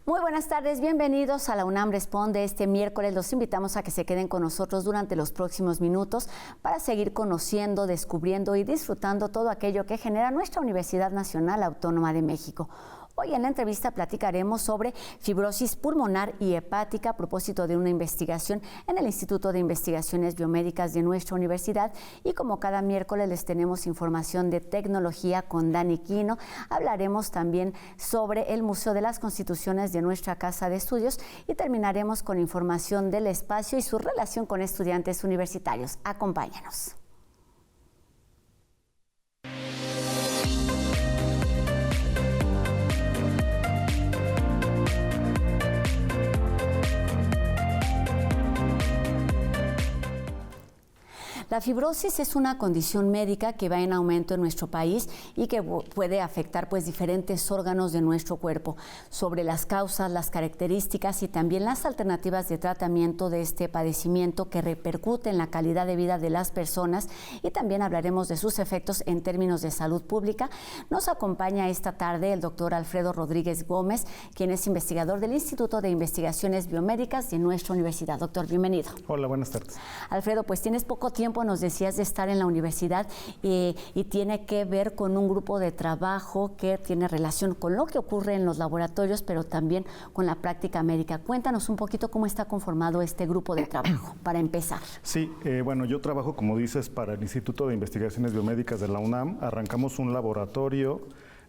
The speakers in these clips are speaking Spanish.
Muy buenas tardes, bienvenidos a la UNAM Responde. Este miércoles los invitamos a que se queden con nosotros durante los próximos minutos para seguir conociendo, descubriendo y disfrutando todo aquello que genera nuestra Universidad Nacional Autónoma de México. Hoy en la entrevista platicaremos sobre fibrosis pulmonar y hepática a propósito de una investigación en el Instituto de Investigaciones Biomédicas de nuestra universidad, y como cada miércoles les tenemos información de tecnología con Dani Quino. Hablaremos también sobre el Museo de las Constituciones de nuestra Casa de Estudios y terminaremos con información del espacio y su relación con estudiantes universitarios. Acompáñanos. La fibrosis es una condición médica que va en aumento en nuestro país y que puede afectar diferentes órganos de nuestro cuerpo. Sobre las causas, las características y también las alternativas de tratamiento de este padecimiento que repercute en la calidad de vida de las personas, y también hablaremos de sus efectos en términos de salud pública. Nos acompaña esta tarde el doctor Alfredo Rodríguez Gómez, quien es investigador del Instituto de Investigaciones Biomédicas de nuestra universidad. Doctor, bienvenido. Hola, buenas tardes. Alfredo, pues tienes poco tiempo, nos decías, de estar en la universidad y tiene que ver con un grupo de trabajo que tiene relación con lo que ocurre en los laboratorios, pero también con la práctica médica. Cuéntanos un poquito cómo está conformado este grupo de trabajo, para empezar. Sí, bueno, yo trabajo, como dices, para el Instituto de Investigaciones Biomédicas de la UNAM. Arrancamos un laboratorio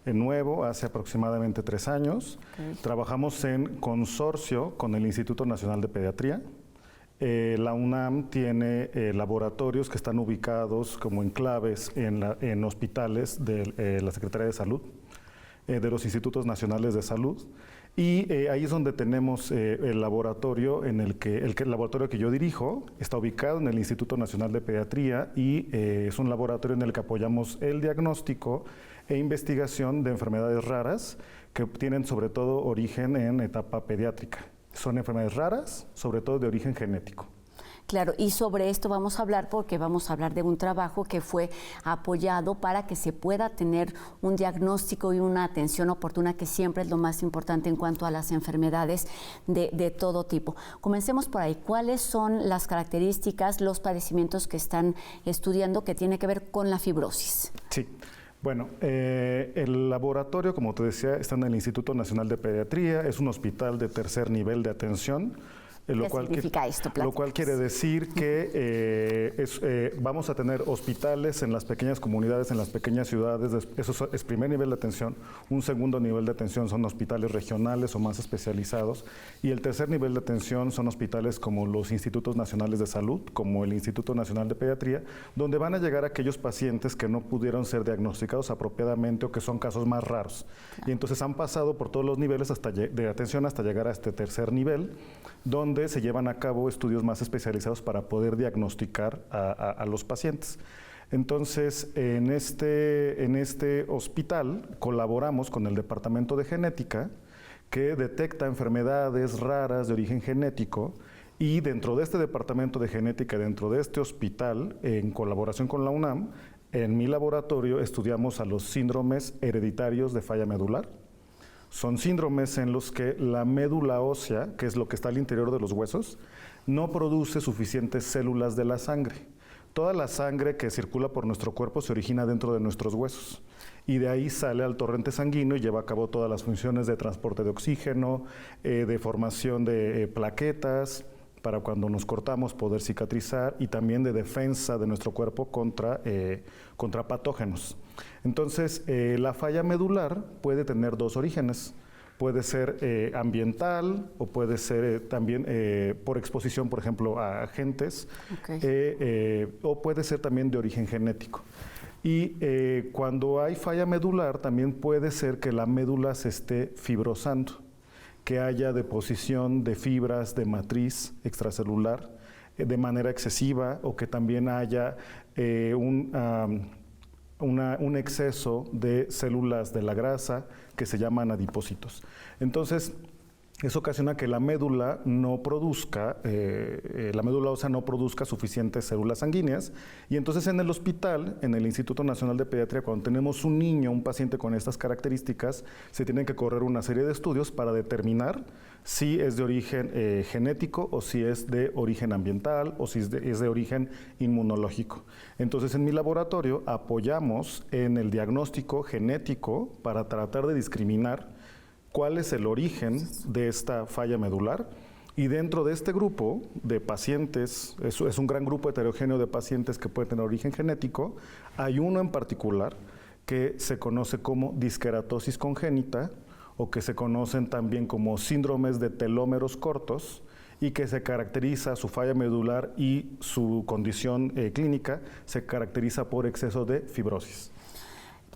nuevo hace aproximadamente 3 años. Okay. Trabajamos en consorcio con el Instituto Nacional de Pediatría. La UNAM tiene laboratorios que están ubicados como enclaves en hospitales de la Secretaría de Salud, de los Institutos Nacionales de Salud, y ahí es donde tenemos el laboratorio el laboratorio que yo dirijo. Está ubicado en el Instituto Nacional de Pediatría y es un laboratorio en el que apoyamos el diagnóstico e investigación de enfermedades raras que tienen sobre todo origen en etapa pediátrica. Son enfermedades raras, sobre todo de origen genético. Claro, y sobre esto vamos a hablar porque vamos a hablar de un trabajo que fue apoyado para que se pueda tener un diagnóstico y una atención oportuna, que siempre es lo más importante en cuanto a las enfermedades de todo tipo. Comencemos por ahí. ¿Cuáles son las características, los padecimientos que están estudiando que tiene que ver con la fibrosis? Sí. Bueno, el laboratorio, como te decía, está en el Instituto Nacional de Pediatría. Es un hospital de tercer nivel de atención. ¿Qué significa esto? Lo cual quiere decir que vamos a tener hospitales en las pequeñas comunidades, en las pequeñas ciudades. Eso es primer nivel de atención. Un segundo nivel de atención son hospitales regionales o más especializados. Y el tercer nivel de atención son hospitales como los Institutos Nacionales de Salud, como el Instituto Nacional de Pediatría, donde van a llegar aquellos pacientes que no pudieron ser diagnosticados apropiadamente o que son casos más raros. Claro. Y entonces han pasado por todos los niveles de atención hasta llegar a este tercer nivel, donde se llevan a cabo estudios más especializados para poder diagnosticar a los pacientes. Entonces, en este hospital colaboramos con el Departamento de Genética, que detecta enfermedades raras de origen genético, y dentro de este Departamento de Genética, dentro de este hospital, en colaboración con la UNAM, en mi laboratorio estudiamos a los síndromes hereditarios de falla medular. Son síndromes en los que la médula ósea, que es lo que está al interior de los huesos, no produce suficientes células de la sangre. Toda la sangre que circula por nuestro cuerpo se origina dentro de nuestros huesos, y de ahí sale al torrente sanguíneo y lleva a cabo todas las funciones de transporte de oxígeno, de formación de plaquetas, para cuando nos cortamos poder cicatrizar, y también de defensa de nuestro cuerpo contra patógenos. Entonces, la falla medular puede tener 2 orígenes. Puede ser ambiental o puede ser también por exposición, por ejemplo, a agentes, okay. O puede ser también de origen genético. Y cuando hay falla medular, también puede ser que la médula se esté fibrosando, que haya deposición de fibras de matriz extracelular de manera excesiva, o que también haya un exceso de células de la grasa que se llaman adipocitos. Entonces, Eso ocasiona que la médula no produzca, la médula ósea no produzca suficientes células sanguíneas, y entonces en el hospital, en el Instituto Nacional de Pediatría, cuando tenemos un niño, un paciente con estas características, se tienen que correr una serie de estudios para determinar si es de origen genético o si es de origen ambiental o si es de origen inmunológico. Entonces en mi laboratorio apoyamos en el diagnóstico genético para tratar de discriminar cuál es el origen de esta falla medular, y dentro de este grupo de pacientes, es un gran grupo heterogéneo de pacientes que pueden tener origen genético, hay uno en particular que se conoce como disqueratosis congénita, o que se conocen también como síndromes de telómeros cortos, y que se caracteriza, su falla medular y su condición clínica se caracteriza por exceso de fibrosis.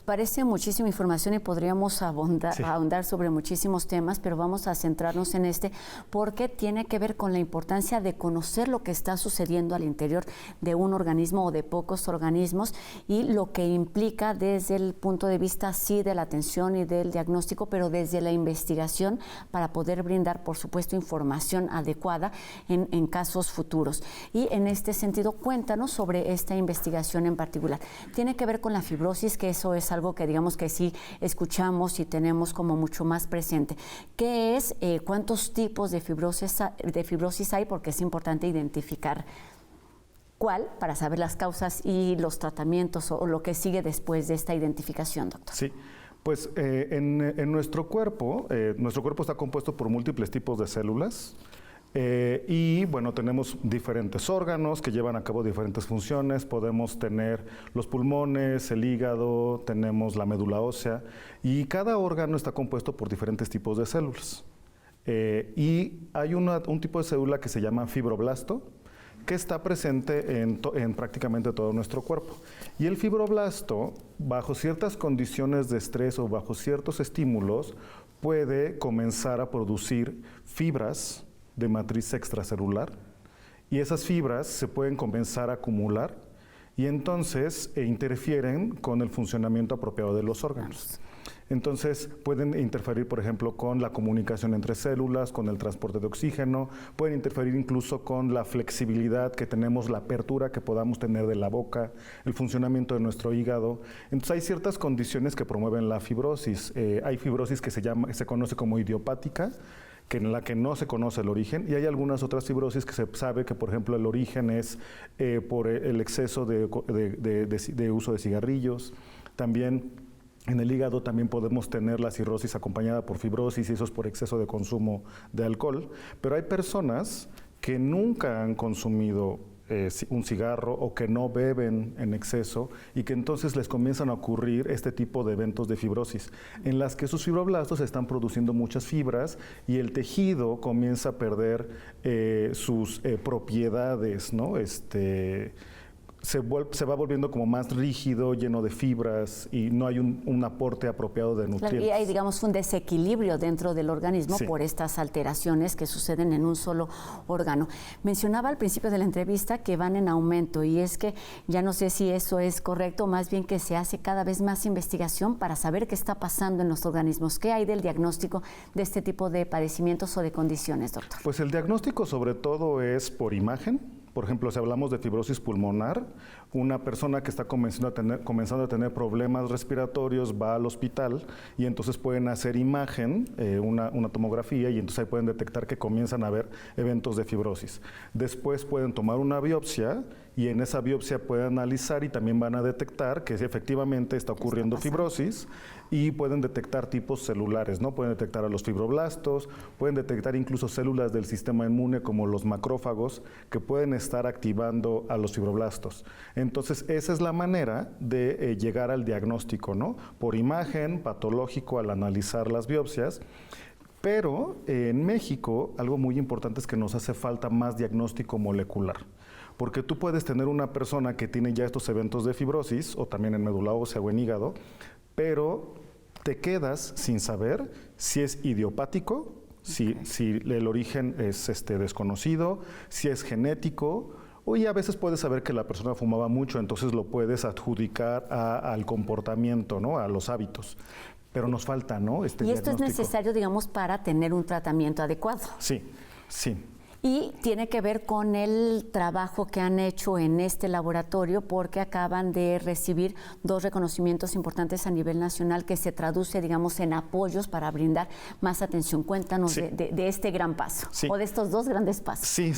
Parece muchísima información y podríamos ahondar sobre muchísimos temas, pero vamos a centrarnos en este porque tiene que ver con la importancia de conocer lo que está sucediendo al interior de un organismo o de pocos organismos, y lo que implica desde el punto de vista sí de la atención y del diagnóstico, pero desde la investigación para poder brindar, por supuesto, información adecuada en casos futuros. Y en este sentido, cuéntanos sobre esta investigación en particular. Tiene que ver con la fibrosis, que eso es algo que digamos que sí escuchamos y tenemos como mucho más presente. ¿Qué es? ¿Cuántos tipos de fibrosis hay? Porque es importante identificar cuál para saber las causas y los tratamientos o lo que sigue después de esta identificación, doctor. Sí. Pues en nuestro cuerpo está compuesto por múltiples tipos de células. Y bueno, tenemos diferentes órganos que llevan a cabo diferentes funciones. Podemos tener los pulmones, el hígado, tenemos la médula ósea, y cada órgano está compuesto por diferentes tipos de células. Y hay un tipo de célula que se llama fibroblasto, que está presente en prácticamente todo nuestro cuerpo. Y el fibroblasto, bajo ciertas condiciones de estrés o bajo ciertos estímulos, puede comenzar a producir fibras de matriz extracelular, y esas fibras se pueden comenzar a acumular y entonces interfieren con el funcionamiento apropiado de los órganos. Entonces pueden interferir, por ejemplo, con la comunicación entre células, con el transporte de oxígeno, pueden interferir incluso con la flexibilidad que tenemos, la apertura que podamos tener de la boca, el funcionamiento de nuestro hígado. Entonces hay ciertas condiciones que promueven la fibrosis. Hay fibrosis que se conoce como idiopática, en la que no se conoce el origen, y hay algunas otras fibrosis que se sabe que, por ejemplo, el origen es por el exceso de uso de cigarrillos. También en el hígado también podemos tener la cirrosis acompañada por fibrosis, y eso es por exceso de consumo de alcohol. Pero hay personas que nunca han consumido un cigarro o que no beben en exceso, y que entonces les comienzan a ocurrir este tipo de eventos de fibrosis, en las que sus fibroblastos están produciendo muchas fibras y el tejido comienza a perder sus propiedades, ¿no? Se va volviendo como más rígido, lleno de fibras, y no hay un aporte apropiado de nutrientes. Y hay, digamos, un desequilibrio dentro del organismo por estas alteraciones que suceden en un solo órgano. Mencionaba al principio de la entrevista que van en aumento, y es que ya no sé si eso es correcto, más bien que se hace cada vez más investigación para saber qué está pasando en los organismos. ¿Qué hay del diagnóstico de este tipo de padecimientos o de condiciones, doctor? Pues el diagnóstico sobre todo es por imagen. Por ejemplo, si hablamos de fibrosis pulmonar, una persona que está comenzando a tener problemas respiratorios va al hospital, y entonces pueden hacer imagen, una tomografía, y entonces ahí pueden detectar que comienzan a haber eventos de fibrosis. Después pueden tomar una biopsia, y en esa biopsia pueden analizar y también van a detectar que efectivamente está ocurriendo fibrosis, y pueden detectar tipos celulares, ¿no? Pueden detectar a los fibroblastos, pueden detectar incluso células del sistema inmune como los macrófagos, que pueden estar activando a los fibroblastos. Entonces, esa es la manera de llegar al diagnóstico, ¿no? Por imagen, patológico, al analizar las biopsias. Pero en México, algo muy importante es que nos hace falta más diagnóstico molecular. Porque tú puedes tener una persona que tiene ya estos eventos de fibrosis, o también en médula ósea o en hígado, pero te quedas sin saber si es idiopático, si el origen es desconocido, si es genético, y a veces puedes saber que la persona fumaba mucho, entonces lo puedes adjudicar al comportamiento, ¿no? A los hábitos. pero nos falta, ¿no? Y esto es diagnóstico. necesario, digamos, para tener un tratamiento adecuado. Sí, sí. Y tiene que ver con el trabajo que han hecho en este laboratorio, porque acaban de recibir 2 reconocimientos importantes a nivel nacional que se traduce, digamos, en apoyos para brindar más atención. Cuéntanos Sí. de este gran paso, Sí. o de estos 2 grandes pasos. Sí.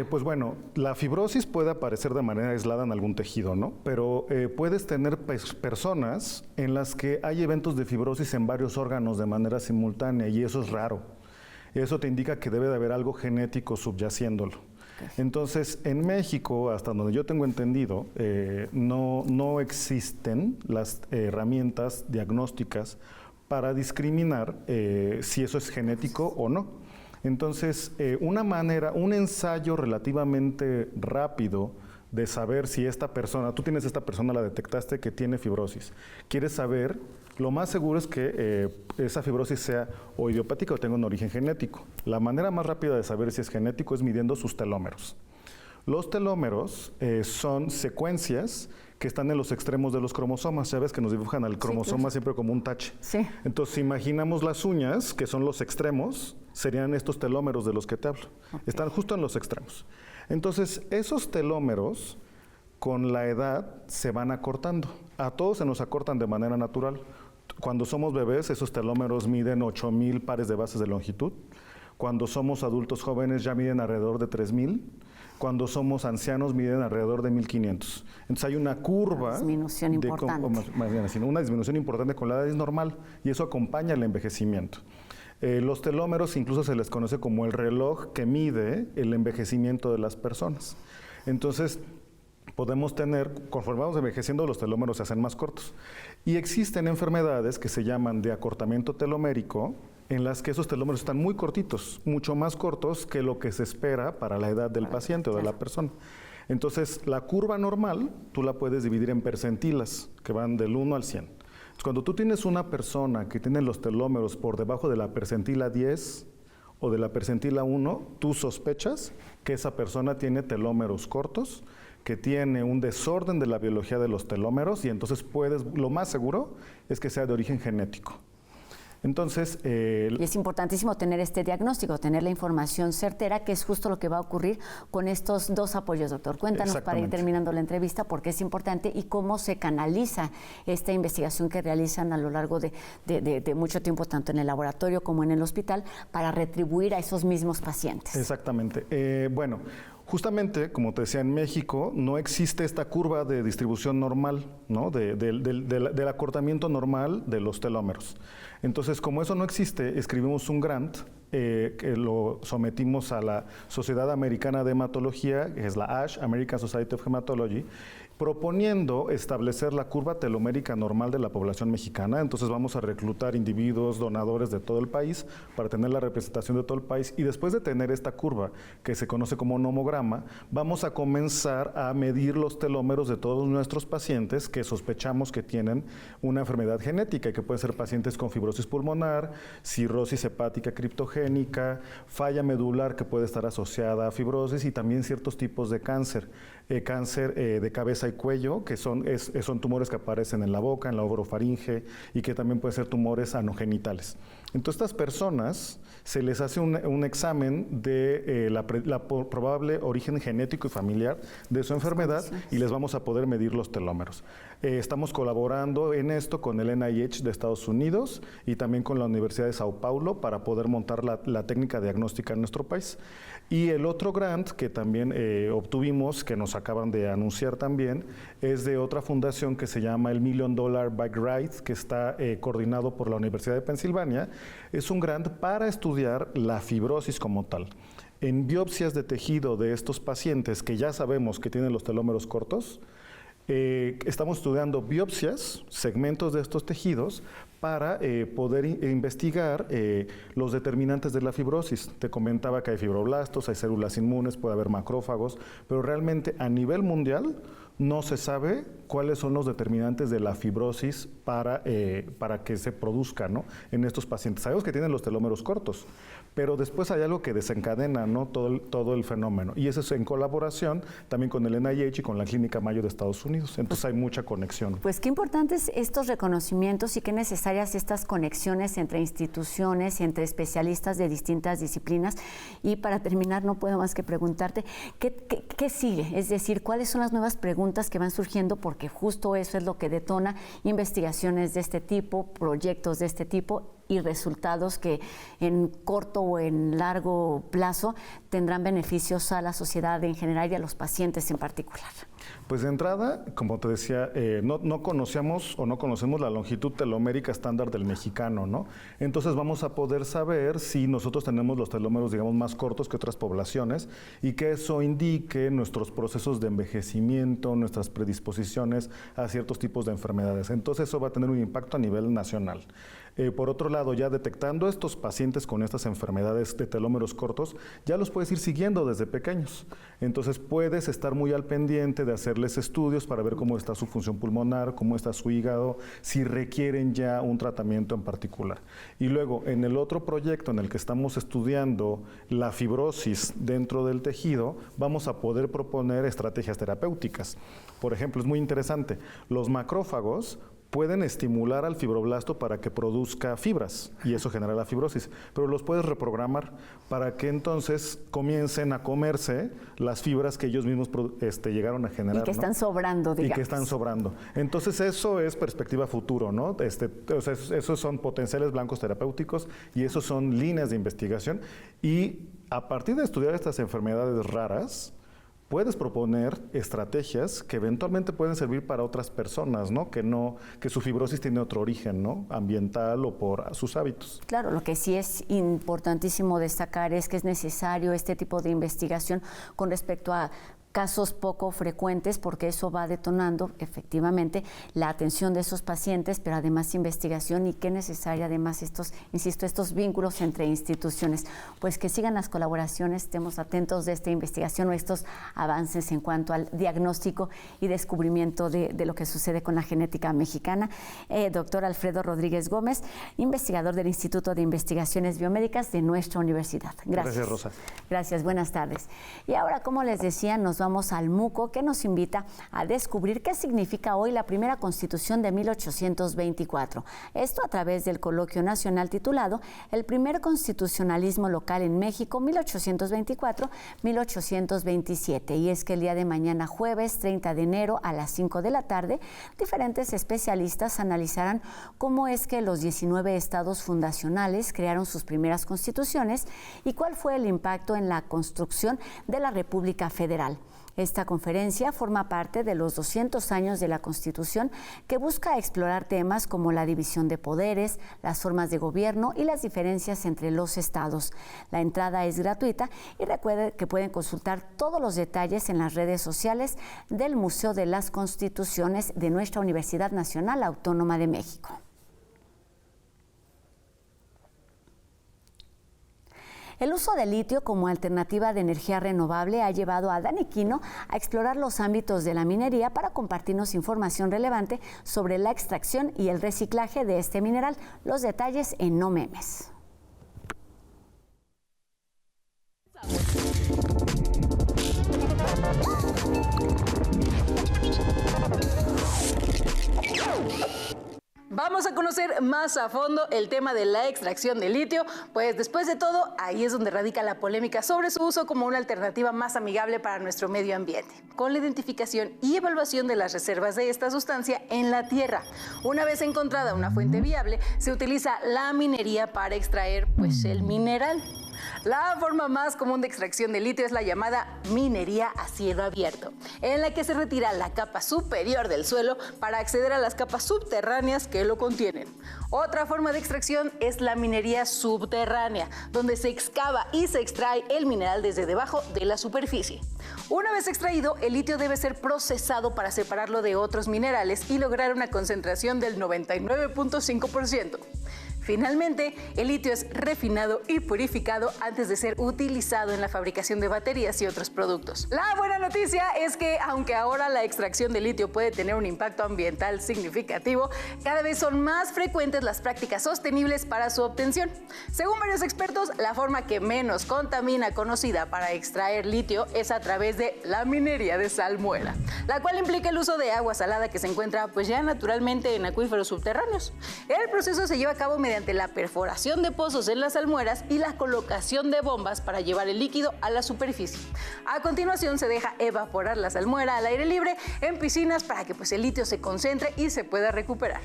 Pues bueno, la fibrosis puede aparecer de manera aislada en algún tejido, ¿no? Pero puedes tener personas en las que hay eventos de fibrosis en varios órganos de manera simultánea, y eso es raro. Eso te indica que debe de haber algo genético subyaciéndolo. Entonces, en México, hasta donde yo tengo entendido, no existen las herramientas diagnósticas para discriminar si eso es genético o no. Entonces, un ensayo relativamente rápido de saber si esta persona, tú tienes esta persona, la detectaste que tiene fibrosis, quieres saber, lo más seguro es que esa fibrosis sea o idiopática o tenga un origen genético. La manera más rápida de saber si es genético es midiendo sus telómeros. Los telómeros son secuencias que están en los extremos de los cromosomas. Ya ves que nos dibujan al cromosoma claro. siempre como un tache. Sí. Entonces, si imaginamos las uñas, que son los extremos, serían estos telómeros de los que te hablo. Están justo en los extremos. Entonces, esos telómeros, con la edad, se van acortando. A todos se nos acortan de manera natural. Cuando somos bebés, esos telómeros miden 8,000 pares de bases de longitud. Cuando somos adultos jóvenes, ya miden alrededor de 3,000. Cuando somos ancianos, miden alrededor de 1,500. Entonces, hay una curva. Una disminución importante. Más bien así, una disminución importante con la edad es normal, y eso acompaña el envejecimiento. Los telómeros incluso se les conoce como el reloj que mide el envejecimiento de las personas. Entonces, podemos tener, conforme vamos envejeciendo, los telómeros se hacen más cortos. Y existen enfermedades que se llaman de acortamiento telomérico, en las que esos telómeros están muy cortitos, mucho más cortos que lo que se espera para la edad del paciente o de la persona. Entonces, la curva normal, tú la puedes dividir en percentilas, que van del 1 al 100. Entonces, cuando tú tienes una persona que tiene los telómeros por debajo de la percentila 10 o de la percentila 1, tú sospechas que esa persona tiene telómeros cortos, que tiene un desorden de la biología de los telómeros, y entonces lo más seguro es que sea de origen genético. Entonces, y es importantísimo tener este diagnóstico, tener la información certera, que es justo lo que va a ocurrir con estos 2 apoyos, doctor. Cuéntanos, para ir terminando la entrevista, por qué es importante y cómo se canaliza esta investigación que realizan a lo largo de mucho tiempo, tanto en el laboratorio como en el hospital, para retribuir a esos mismos pacientes. Exactamente. Bueno, justamente, como te decía, en México no existe esta curva de distribución normal, ¿no? Del acortamiento normal de los telómeros. Entonces, como eso no existe, escribimos un grant que lo sometimos a la Sociedad Americana de Hematología, que es la ASH, American Society of Hematology, proponiendo establecer la curva telomérica normal de la población mexicana. Entonces vamos a reclutar individuos, donadores de todo el país para tener la representación de todo el país, y después de tener esta curva que se conoce como nomograma, vamos a comenzar a medir los telómeros de todos nuestros pacientes que sospechamos que tienen una enfermedad genética, y que pueden ser pacientes con fibrosis pulmonar, cirrosis hepática criptogénica, falla medular que puede estar asociada a fibrosis, y también ciertos tipos de cáncer. Cáncer de cabeza y cuello, que son tumores que aparecen en la boca, en la orofaringe, y que también pueden ser tumores anogenitales. Entonces, estas personas se les hace un examen de la probable origen genético y familiar de su enfermedad, y les vamos a poder medir los telómeros. Estamos colaborando en esto con el NIH de Estados Unidos y también con la Universidad de Sao Paulo para poder montar la técnica diagnóstica en nuestro país. Y el otro grant que también obtuvimos, que nos acaban de anunciar también, es de otra fundación que se llama el $1 Million Bike Ride, que está coordinado por la Universidad de Pensilvania. Es un grant para estudiar la fibrosis como tal. En biopsias de tejido de estos pacientes que ya sabemos que tienen los telómeros cortos, estamos estudiando biopsias, segmentos de estos tejidos, para poder investigar los determinantes de la fibrosis. Te comentaba que hay fibroblastos, hay células inmunes, puede haber macrófagos, pero realmente a nivel mundial no se sabe cuáles son los determinantes de la fibrosis para que se produzca, ¿no?, en estos pacientes. Sabemos que tienen los telómeros cortos, pero después hay algo que desencadena, ¿no?, todo el fenómeno. Y eso es en colaboración también con el NIH y con la Clínica Mayo de Estados Unidos. Entonces hay mucha conexión. Pues qué importantes estos reconocimientos y qué necesarias estas conexiones entre instituciones, entre especialistas de distintas disciplinas. Y para terminar, no puedo más que preguntarte, ¿qué sigue? Es decir, ¿cuáles son las nuevas preguntas que van surgiendo? Porque justo eso es lo que detona investigaciones de este tipo, proyectos de este tipo y resultados que en corto o en largo plazo tendrán beneficios a la sociedad en general y a los pacientes en particular. Pues de entrada, como te decía, no conocemos la longitud telomérica estándar del mexicano, ¿no? Entonces vamos a poder saber si nosotros tenemos los telómeros, digamos, más cortos que otras poblaciones y que eso indique nuestros procesos de envejecimiento, nuestras predisposiciones a ciertos tipos de enfermedades. Entonces eso va a tener un impacto a nivel nacional. Por otro lado, ya detectando estos pacientes con estas enfermedades de telómeros cortos, ya los puedes ir siguiendo desde pequeños. Entonces puedes estar muy al pendiente de hacerles estudios para ver cómo está su función pulmonar, cómo está su hígado, si requieren ya un tratamiento en particular. Y luego, en el otro proyecto en el que estamos estudiando la fibrosis dentro del tejido, vamos a poder proponer estrategias terapéuticas. Por ejemplo, es muy interesante, los macrófagos pueden estimular al fibroblasto para que produzca fibras y eso genera la fibrosis, pero los puedes reprogramar para que entonces comiencen a comerse las fibras que ellos mismos llegaron a generar. Y que están sobrando, digamos. Y que están sobrando. Entonces eso es perspectiva futuro, ¿no? Esos son potenciales blancos terapéuticos y esos son líneas de investigación y a partir de estudiar estas enfermedades raras, puedes proponer estrategias que eventualmente pueden servir para otras personas, ¿no? Que su fibrosis tiene otro origen, ¿no?, ambiental o por sus hábitos. Claro, lo que sí es importantísimo destacar es que es necesario este tipo de investigación con respecto a casos poco frecuentes, porque eso va detonando efectivamente la atención de esos pacientes, pero además investigación y qué necesaria además estos vínculos entre instituciones. Pues que sigan las colaboraciones, estemos atentos de esta investigación o estos avances en cuanto al diagnóstico y descubrimiento de lo que sucede con la genética mexicana. Doctor Alfredo Rodríguez Gómez, investigador del Instituto de Investigaciones Biomédicas de nuestra universidad. Gracias. Gracias, Rosa. Gracias, buenas tardes. Y ahora, como les decía, nos vamos al MUCO, que nos invita a descubrir qué significa hoy la primera Constitución de 1824. Esto a través del coloquio nacional titulado El primer constitucionalismo local en México, 1824-1827. Y es que el día de mañana, jueves 30 de enero a las 5 de la tarde, diferentes especialistas analizarán cómo es que los 19 estados fundacionales crearon sus primeras constituciones y cuál fue el impacto en la construcción de la República Federal. Esta conferencia forma parte de los 200 años de la Constitución, que busca explorar temas como la división de poderes, las formas de gobierno y las diferencias entre los estados. La entrada es gratuita y recuerden que pueden consultar todos los detalles en las redes sociales del Museo de las Constituciones de nuestra Universidad Nacional Autónoma de México. El uso del litio como alternativa de energía renovable ha llevado a Dani Quino a explorar los ámbitos de la minería para compartirnos información relevante sobre la extracción y el reciclaje de este mineral. Los detalles en No Memes. Vamos a conocer más a fondo el tema de la extracción de litio, pues después de todo, ahí es donde radica la polémica sobre su uso como una alternativa más amigable para nuestro medio ambiente, con la identificación y evaluación de las reservas de esta sustancia en la tierra. Una vez encontrada una fuente viable, se utiliza la minería para extraer, pues, el mineral. La forma más común de extracción de litio es la llamada minería a cielo abierto, en la que se retira la capa superior del suelo para acceder a las capas subterráneas que lo contienen. Otra forma de extracción es la minería subterránea, donde se excava y se extrae el mineral desde debajo de la superficie. Una vez extraído, el litio debe ser procesado para separarlo de otros minerales y lograr una concentración del 99.5%. Finalmente, el litio es refinado y purificado antes de ser utilizado en la fabricación de baterías y otros productos. La buena noticia es que, aunque ahora la extracción de litio puede tener un impacto ambiental significativo, cada vez son más frecuentes las prácticas sostenibles para su obtención. Según varios expertos, la forma que menos contamina conocida para extraer litio es a través de la minería de salmuera, la cual implica el uso de agua salada que se encuentra pues ya naturalmente en acuíferos subterráneos. El proceso se lleva a cabo mediante la perforación de pozos en las salmueras y la colocación de bombas para llevar el líquido a la superficie. A continuación se deja evaporar la salmuera al aire libre en piscinas para que pues el litio se concentre y se pueda recuperar.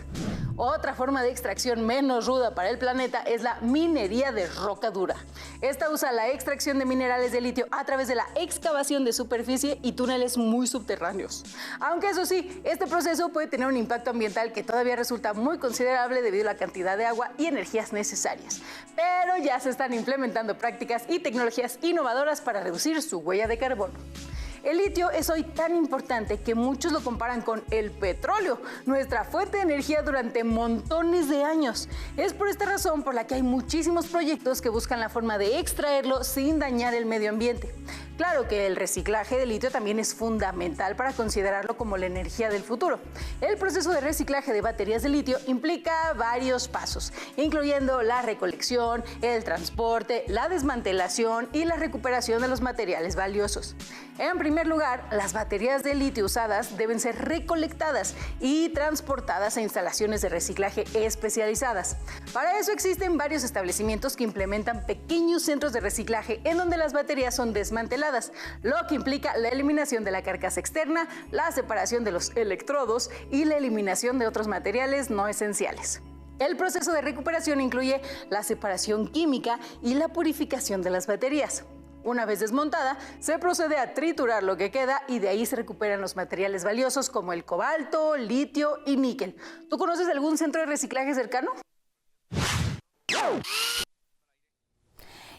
Otra forma de extracción menos ruda para el planeta es la minería de roca dura. Esta usa la extracción de minerales de litio a través de la excavación de superficie y túneles muy subterráneos. Aunque eso sí, este proceso puede tener un impacto ambiental que todavía resulta muy considerable debido a la cantidad de agua y energías necesarias. Pero ya se están implementando prácticas y tecnologías innovadoras para reducir su huella de carbono. El litio es hoy tan importante que muchos lo comparan con el petróleo, nuestra fuente de energía durante montones de años. Es por esta razón por la que hay muchísimos proyectos que buscan la forma de extraerlo sin dañar el medio ambiente. Claro que el reciclaje de litio también es fundamental para considerarlo como la energía del futuro. El proceso de reciclaje de baterías de litio implica varios pasos, incluyendo la recolección, el transporte, la desmantelación y la recuperación de los materiales valiosos. En primer lugar, las baterías de litio usadas deben ser recolectadas y transportadas a instalaciones de reciclaje especializadas. Para eso existen varios establecimientos que implementan pequeños centros de reciclaje en donde las baterías son desmanteladas, lo que implica la eliminación de la carcasa externa, la separación de los electrodos y la eliminación de otros materiales no esenciales. El proceso de recuperación incluye la separación química y la purificación de las baterías. Una vez desmontada, se procede a triturar lo que queda y de ahí se recuperan los materiales valiosos como el cobalto, litio y níquel. ¿Tú conoces algún centro de reciclaje cercano?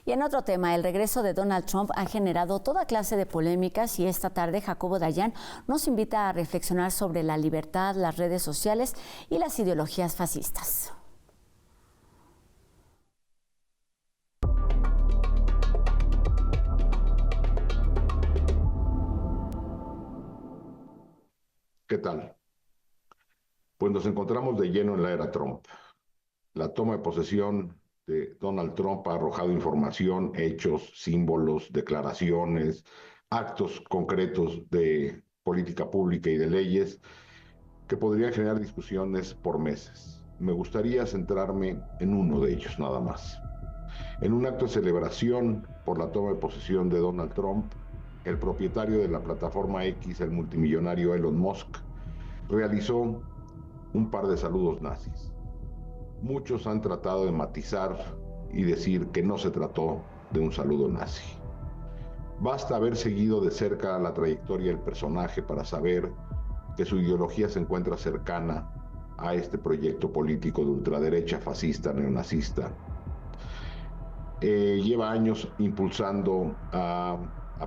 Y en otro tema, el regreso de Donald Trump ha generado toda clase de polémicas y esta tarde Jacobo Dayan nos invita a reflexionar sobre la libertad, las redes sociales y las ideologías fascistas. ¿Qué tal? Pues nos encontramos de lleno en la era Trump. La toma de posesión de Donald Trump ha arrojado información, hechos, símbolos, declaraciones, actos concretos de política pública y de leyes que podrían generar discusiones por meses. Me gustaría centrarme en uno de ellos nada más. En un acto de celebración por la toma de posesión de Donald Trump, el propietario de la plataforma X, el multimillonario Elon Musk, realizó un par de saludos nazis. Muchos han tratado de matizar y decir que no se trató de un saludo nazi. Basta haber seguido de cerca la trayectoria del personaje para saber que su ideología se encuentra cercana a este proyecto político de ultraderecha, fascista, neonazista. Lleva años impulsando a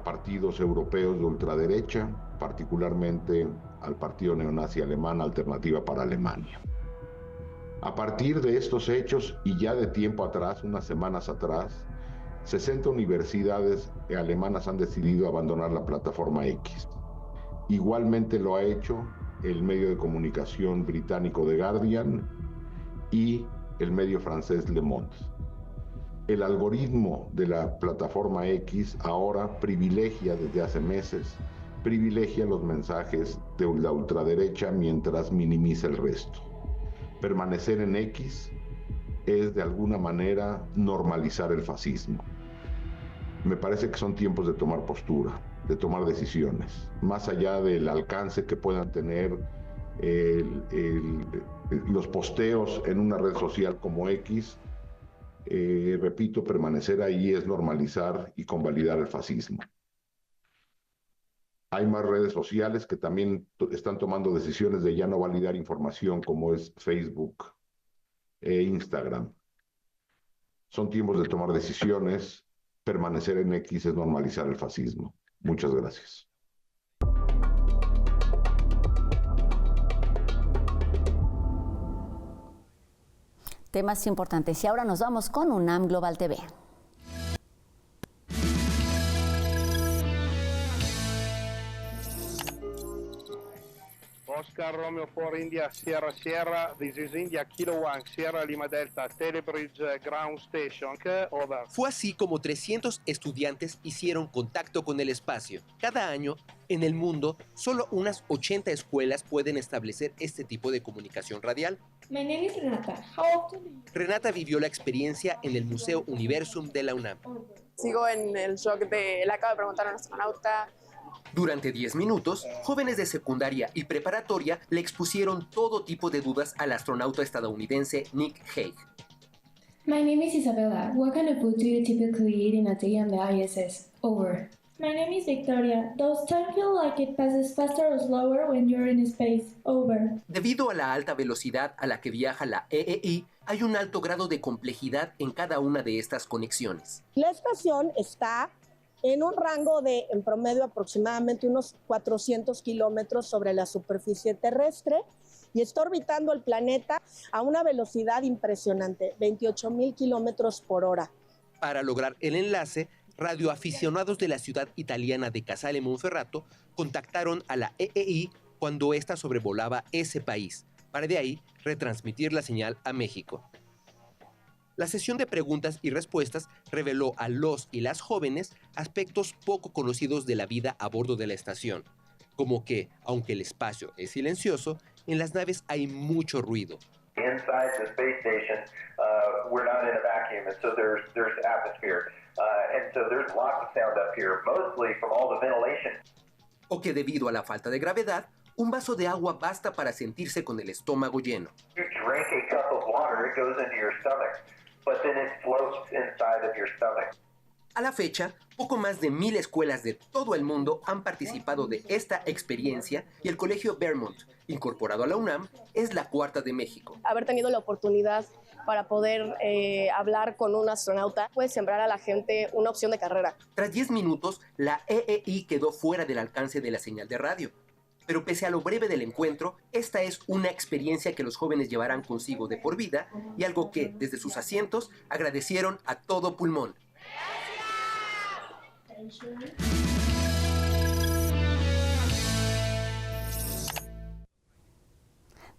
partidos europeos de ultraderecha, particularmente al partido neonazi alemán Alternativa para Alemania. A partir de estos hechos y ya de tiempo atrás, unas semanas atrás, 60 universidades alemanas han decidido abandonar la plataforma X. Igualmente lo ha hecho el medio de comunicación británico The Guardian y el medio francés Le Monde. El algoritmo de la plataforma X ahora privilegia desde hace meses, privilegia los mensajes de la ultraderecha mientras minimiza el resto. Permanecer en X es de alguna manera normalizar el fascismo. Me parece que son tiempos de tomar postura, de tomar decisiones, más allá del alcance que puedan tener los posteos en una red social como X. Repito, permanecer ahí es normalizar y convalidar el fascismo. Hay más redes sociales que también están tomando decisiones de ya no validar información, como es Facebook e Instagram. Son tiempos de tomar decisiones. Permanecer en X es normalizar el fascismo. Muchas gracias. Temas importantes. Y ahora nos vamos con UNAM Global TV. Oscar Romeo 4 India Sierra Sierra, this is India Kilo 1 Sierra Lima Delta Telebridge Ground Station, over. Fue así como 300 estudiantes hicieron contacto con el espacio. Cada año, en el mundo, solo unas 80 escuelas pueden establecer este tipo de comunicación radial. My name is Renata. How old are you? Renata vivió la experiencia en el Museo Universum de la UNAM. Sigo en el shock de, le acabo de preguntar a un astronauta. Durante 10 minutos, jóvenes de secundaria y preparatoria le expusieron todo tipo de dudas al astronauta estadounidense Nick Hague. My name is Isabella. What kind of food do you typically eat in a day on the ISS? Over. My name is Victoria. Does time feel like it passes faster or slower when you're in space? Over. Debido a la alta velocidad a la que viaja la EEI, hay un alto grado de complejidad en cada una de estas conexiones. La estación está en un rango de, en promedio, aproximadamente unos 400 kilómetros sobre la superficie terrestre y está orbitando el planeta a una velocidad impresionante, 28,000 kilómetros por hora. Para lograr el enlace, radioaficionados de la ciudad italiana de Casale Monferrato contactaron a la EEI cuando ésta sobrevolaba ese país, para de ahí retransmitir la señal a México. La sesión de preguntas y respuestas reveló a los y las jóvenes aspectos poco conocidos de la vida a bordo de la estación, como que, aunque el espacio es silencioso, en las naves hay mucho ruido. Inside the space station, we're not in a vacuum, and so there's atmosphere, and so there's lots of sound up here, mostly from all the ventilation. O que debido a la falta de gravedad, un vaso de agua basta para sentirse con el estómago lleno. You drink a cup of water, it goes into your stomach, but then it floats inside of your stomach. A la fecha, poco más de 1,000 escuelas de todo el mundo han participado de esta experiencia y el Colegio Vermont, incorporado a la UNAM, es la cuarta de México. Haber tenido la oportunidad para poder hablar con un astronauta puede sembrar a la gente una opción de carrera. Tras 10 minutos, la EEI quedó fuera del alcance de la señal de radio. Pero pese a lo breve del encuentro, esta es una experiencia que los jóvenes llevarán consigo de por vida y algo que, desde sus asientos, agradecieron a todo pulmón.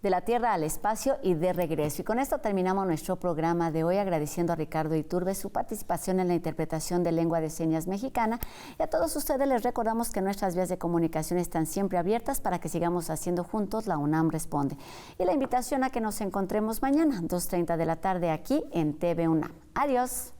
De la Tierra al espacio y de regreso. Y con esto terminamos nuestro programa de hoy, agradeciendo a Ricardo Iturbe su participación en la interpretación de lengua de señas mexicana. Y a todos ustedes les recordamos que nuestras vías de comunicación están siempre abiertas para que sigamos haciendo juntos La UNAM Responde. Y la invitación a que nos encontremos mañana, 2:30 de la tarde, aquí en TV UNAM. Adiós.